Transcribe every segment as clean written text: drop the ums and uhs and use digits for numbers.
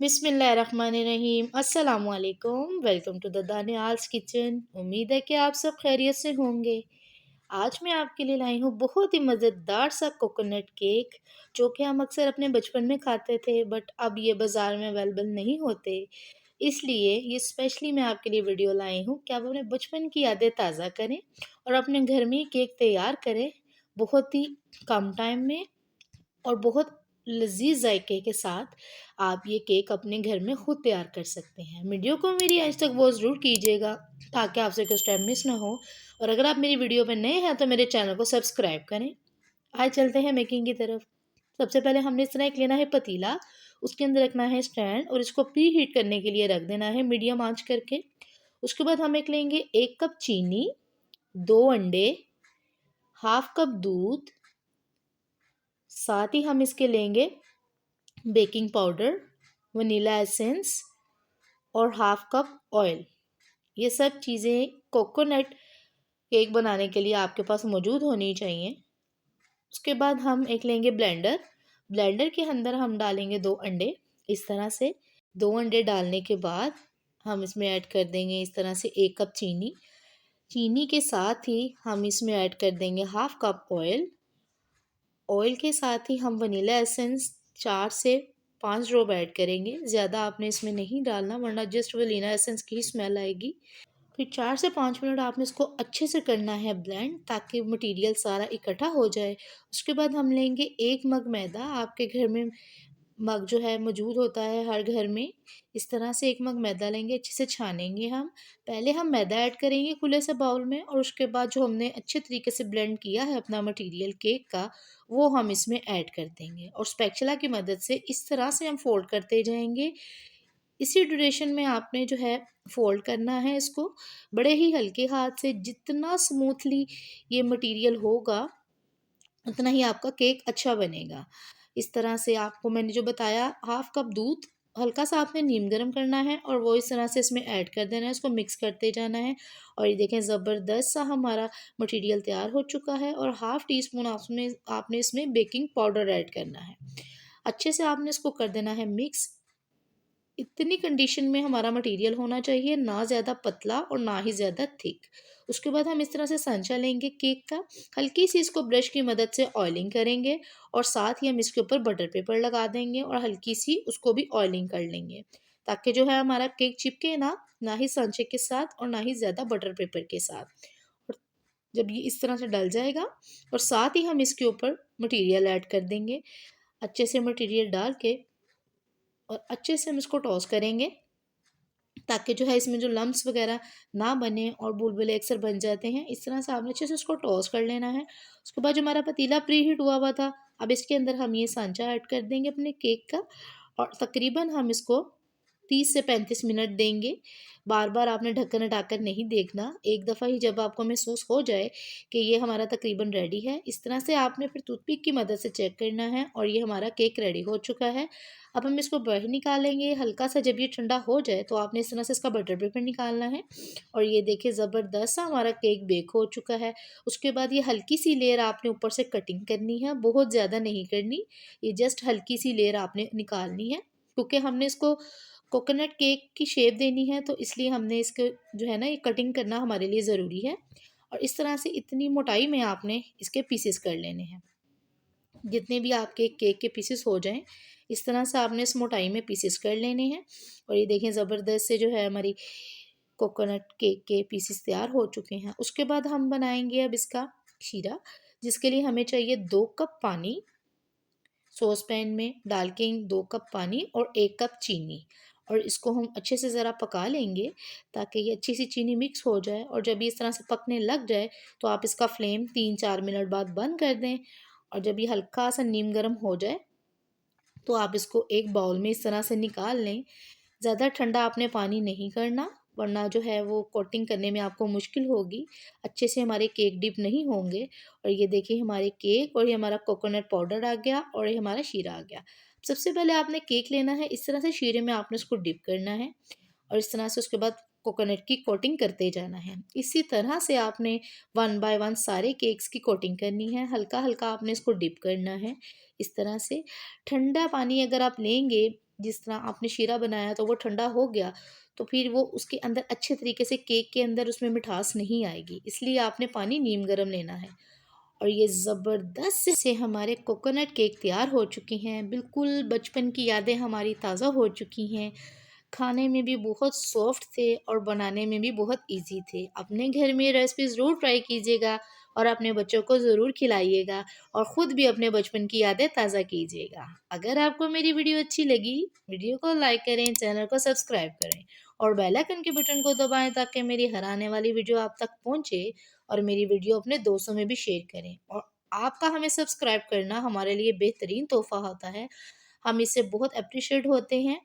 बिस्मिल्लाहिर्रहमानिर्रहीम अस्सलाम वालेकुम। Welcome to the Daniyal's kitchen. उम्मीद है कि आप सब खैरियत से होंगे। आज मैं आपके लिए लाई हूँ बहुत ही मज़ेदार सा कोकोनट केक, जो कि हम अक्सर अपने बचपन में खाते थे, बट अब ये बाज़ार में अवेलेबल नहीं होते। इसलिए ये स्पेशली मैं आपके लिए वीडियो लाई हूँ कि आप अपने बचपन की यादें ताज़ा करें और अपने घर में ही केक तैयार करें, बहुत ही कम टाइम में और बहुत लज़ीज़ जायके के साथ। आप ये केक अपने घर में खुद तैयार कर सकते हैं। वीडियो को मेरी आज तक वॉच ज़रूर कीजिएगा ताकि आपसे कोई स्टेप मिस ना हो। और अगर आप मेरी वीडियो पे नए हैं तो मेरे चैनल को सब्सक्राइब करें। आइए चलते हैं मेकिंग की तरफ। सबसे पहले हमने इस तरह एक लेना है पतीला, उसके अंदर रखना है स्टैंड और इसको प्री हीट करने के लिए रख देना है मीडियम आंच करके। उसके बाद हम एक लेंगे 1 कप चीनी, 2 अंडे, हाफ कप दूध, साथ ही हम इसके लेंगे बेकिंग पाउडर, वनीला एसेंस और हाफ कप ऑयल। ये सब चीज़ें कोकोनट केक बनाने के लिए आपके पास मौजूद होनी चाहिए। उसके बाद हम एक लेंगे ब्लेंडर। ब्लेंडर के अंदर हम डालेंगे 2 अंडे। इस तरह से 2 अंडे डालने के बाद हम इसमें ऐड कर देंगे इस तरह से 1 कप चीनी। चीनी के साथ ही हम इसमें ऐड कर देंगे हाफ कप ऑयल। ऑयल के साथ ही हम वनीला एसेंस 4 से 5 ड्रॉप ऐड करेंगे। ज़्यादा आपने इसमें नहीं डालना वरना जस्ट वनीला एसेंस की स्मेल आएगी। फिर 4 से 5 मिनट आपने इसको अच्छे से करना है ब्लेंड, ताकि मटेरियल सारा इकट्ठा हो जाए। उसके बाद हम लेंगे 1 मग मैदा। आपके घर में मग जो है मौजूद होता है हर घर में। इस तरह से 1 मग मैदा लेंगे, अच्छे से छानेंगे हम। पहले हम मैदा ऐड करेंगे खुले से बाउल में और उसके बाद जो हमने अच्छे तरीके से ब्लेंड किया है अपना मटेरियल केक का, वो हम इसमें ऐड कर देंगे और स्पैचुला की मदद से इस तरह से हम फोल्ड करते जाएंगे। इसी ड्यूरेशन में आपने जो है फोल्ड करना है इसको बड़े ही हल्के हाथ से। जितना स्मूथली ये मटेरियल होगा उतना ही आपका केक अच्छा बनेगा। इस तरह से आपको मैंने जो बताया, हाफ कप दूध हल्का सा आपने नीम गर्म करना है और वो इस तरह से इसमें ऐड कर देना है, इसको मिक्स करते जाना है। और ये देखें ज़बरदस्त सा हमारा मटेरियल तैयार हो चुका है। और हाफ़ टी स्पून आपने इसमें बेकिंग पाउडर ऐड करना है। अच्छे से आपने इसको कर देना है मिक्स। इतनी कंडीशन में हमारा मटेरियल होना चाहिए, ना ज़्यादा पतला और ना ही ज़्यादा थिक। उसके बाद हम इस तरह से सांचा लेंगे केक का, हल्की सी इसको ब्रश की मदद से ऑयलिंग करेंगे और साथ ही हम इसके ऊपर बटर पेपर लगा देंगे और हल्की सी उसको भी ऑयलिंग कर लेंगे, ताकि जो है हमारा केक चिपके ना ही सांचे के साथ और ना ही ज़्यादा बटर पेपर के साथ। और जब ये इस तरह से डल जाएगा और साथ ही हम इसके ऊपर मटेरियल ऐड कर देंगे। अच्छे से मटेरियल डाल के और अच्छे से हम इसको टॉस करेंगे, ताकि जो है इसमें जो लम्प्स वगैरह ना बने और बुलबुले अक्सर बन जाते हैं। इस तरह से आपने अच्छे से उसको टॉस कर लेना है। उसके बाद जो हमारा पतीला प्री हीट हुआ हुआ था, अब इसके अंदर हम ये सांचा ऐड कर देंगे अपने केक का और तकरीबन हम इसको 30 से 35 मिनट देंगे। बार बार आपने ढक्कन हटाकर नहीं देखना, एक दफ़ा ही जब आपको महसूस हो जाए कि ये हमारा तकरीबन रेडी है, इस तरह से आपने फिर टूथपिक की मदद से चेक करना है और ये हमारा केक रेडी हो चुका है। अब हम इसको बाहर निकालेंगे। हल्का सा जब ये ठंडा हो जाए तो आपने इस तरह से इसका बटर पेपर निकालना है और ये देखिए ज़बरदस्त सा हमारा केक बेक हो चुका है। उसके बाद ये हल्की सी लेयर आपने ऊपर से कटिंग करनी है, बहुत ज़्यादा नहीं करनी। ये जस्ट हल्की सी लेयर आपने निकालनी है, क्योंकि हमने इसको कोकोनट केक की शेप देनी है, तो इसलिए हमने इसके जो है ना ये कटिंग करना हमारे लिए ज़रूरी है। और इस तरह से इतनी मोटाई में आपने इसके पीसेस कर लेने हैं, जितने भी आपके केक के पीसेस हो जाएं, इस तरह से आपने इस मोटाई में पीसेस कर लेने हैं। और ये देखें ज़बरदस्त से जो है हमारी कोकोनट केक के पीसेस तैयार हो चुके हैं। उसके बाद हम बनाएंगे अब इसका शीरा, जिसके लिए हमें चाहिए 2 कप पानी। सॉस पैन में डाल के 2 कप पानी और 1 कप चीनी, और इसको हम अच्छे से ज़रा पका लेंगे ताकि ये अच्छी सी चीनी मिक्स हो जाए। और जब ये इस तरह से पकने लग जाए तो आप इसका फ्लेम 3-4 मिनट बाद बंद कर दें। और जब ये हल्का सा नीम गर्म हो जाए तो आप इसको एक बाउल में इस तरह से निकाल लें। ज़्यादा ठंडा आपने पानी नहीं करना, वरना जो है वो कोटिंग करने में आपको मुश्किल होगी, अच्छे से हमारे केक डिप नहीं होंगे। और ये देखिए हमारे केक और ये हमारा कोकोनट पाउडर आ गया और ये हमारा शीरा आ गया। सबसे पहले आपने केक लेना है, इस तरह से शीरे में आपने उसको डिप करना है और इस तरह से उसके बाद कोकोनट की कोटिंग करते जाना है। इसी तरह से आपने 1 बाय 1 सारे केक्स की कोटिंग करनी है, हल्का हल्का आपने इसको डिप करना है। इस तरह से ठंडा पानी अगर आप लेंगे जिस तरह आपने शीरा बनाया तो वो ठंडा हो गया, तो फिर वो उसके अंदर अच्छे तरीके से केक के अंदर उसमें मिठास नहीं आएगी, इसलिए आपने पानी नीम गर्म लेना है। और ये ज़बरदस्त से हमारे कोकोनट केक तैयार हो चुके हैं। बिल्कुल बचपन की यादें हमारी ताज़ा हो चुकी हैं। खाने में भी बहुत सॉफ्ट थे और बनाने में भी बहुत इजी थे। अपने घर में रेसिपी ज़रूर ट्राई कीजिएगा और अपने बच्चों को ज़रूर खिलाइएगा और ख़ुद भी अपने बचपन की यादें ताज़ा कीजिएगा। अगर आपको मेरी वीडियो अच्छी लगी, वीडियो को लाइक करें, चैनल को सब्सक्राइब करें और बेल आइकन के बटन को दबाएं ताकि मेरी हर आने वाली वीडियो आप तक पहुंचे और मेरी वीडियो अपने दोस्तों में भी शेयर करें। और आपका हमें सब्सक्राइब करना हमारे लिए बेहतरीन तोहफ़ा होता है। हम इससे बहुत अप्रिशिएट होते हैं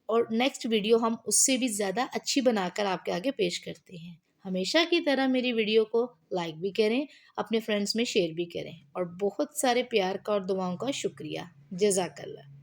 और नेक्स्ट वीडियो हम उससे भी ज़्यादा अच्छी बनाकर आपके आगे पेश करते हैं। हमेशा की तरह मेरी वीडियो को लाइक भी करें, अपने फ्रेंड्स में शेयर भी करें और बहुत सारे प्यार का और दुआओं का शुक्रिया। जज़ाकल्लाह।